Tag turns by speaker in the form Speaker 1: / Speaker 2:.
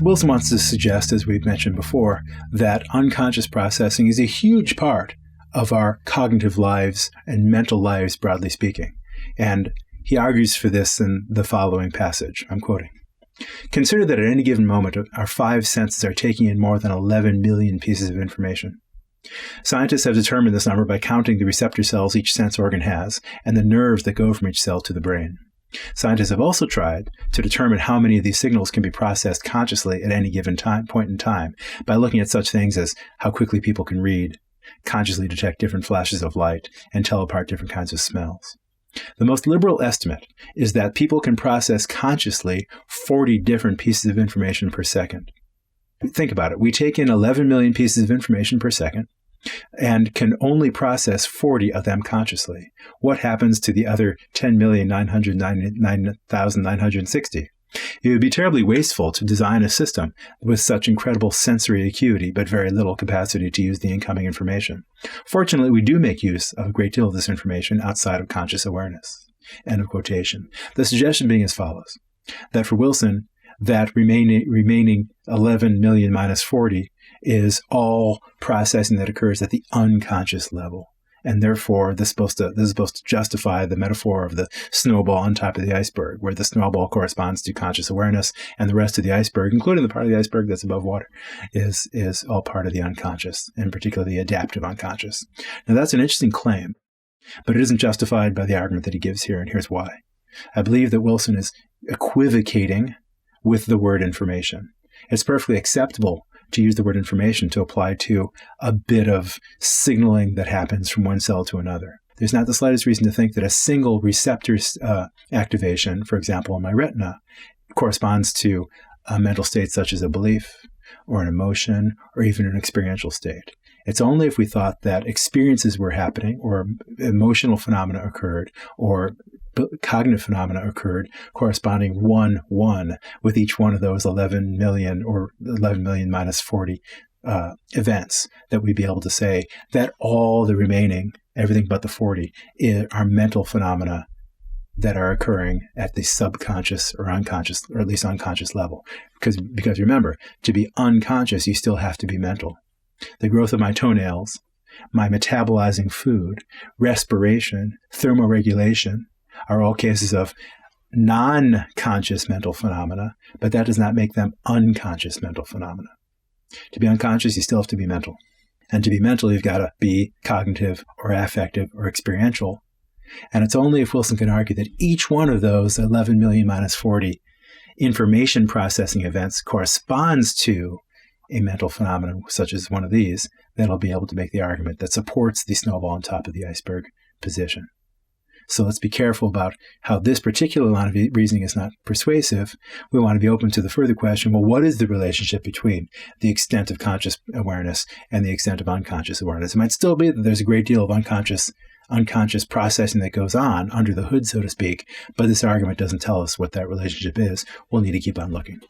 Speaker 1: Wilson wants to suggest, as we've mentioned before, that unconscious processing is a huge part of our cognitive lives and mental lives, broadly speaking. And he argues for this in the following passage. I'm quoting. Consider that at any given moment, our five senses are taking in more than 11 million pieces of information. Scientists have determined this number by counting the receptor cells each sense organ has and the nerves that go from each cell to the brain. Scientists have also tried to determine how many of these signals can be processed consciously at any given point in time by looking at such things as how quickly people can read, consciously detect different flashes of light, and tell apart different kinds of smells. The most liberal estimate is that people can process consciously 40 different pieces of information per second. Think about it. We take in 11 million pieces of information per second and can only process 40 of them consciously. What happens to the other 10,999,960? It would be terribly wasteful to design a system with such incredible sensory acuity, but very little capacity to use the incoming information. Fortunately, we do make use of a great deal of this information outside of conscious awareness. End of quotation. The suggestion being as follows, that for Wilson, that remaining 11 million minus 40 is all processing that occurs at the unconscious level. And therefore, this is supposed to justify the metaphor of the snowball on top of the iceberg, where the snowball corresponds to conscious awareness, and the rest of the iceberg, including the part of the iceberg that's above water, is all part of the unconscious, and particularly the adaptive unconscious. Now, that's an interesting claim, but it isn't justified by the argument that he gives here, and here's why. I believe that Wilson is equivocating with the word information. It's perfectly acceptable to use the word information to apply to a bit of signaling that happens from one cell to another. There's not the slightest reason to think that a single receptor activation, for example, in my retina, corresponds to a mental state such as a belief or an emotion or even an experiential state. It's only if we thought that experiences were happening or emotional phenomena occurred or cognitive phenomena occurred corresponding 1-1 with each one of those 11 million or 11 million minus 40 events that we'd be able to say that all the remaining, everything but the 40, are mental phenomena that are occurring at the subconscious or unconscious, or at least unconscious level. Because remember, to be unconscious, you still have to be mental. The growth of my toenails, my metabolizing food, respiration, thermoregulation are all cases of non-conscious mental phenomena, but that does not make them unconscious mental phenomena. To be unconscious, you still have to be mental. And to be mental, you've got to be cognitive or affective or experiential. And it's only if Wilson can argue that each one of those 11 million minus 40 information processing events corresponds to a mental phenomenon such as one of these, that he'll be able to make the argument that supports the snowball on top of the iceberg position. So let's be careful about how this particular line of reasoning is not persuasive. We want to be open to the further question, well, what is the relationship between the extent of conscious awareness and the extent of unconscious awareness? It might still be that there's a great deal of unconscious processing that goes on under the hood, so to speak, but this argument doesn't tell us what that relationship is. We'll need to keep on looking.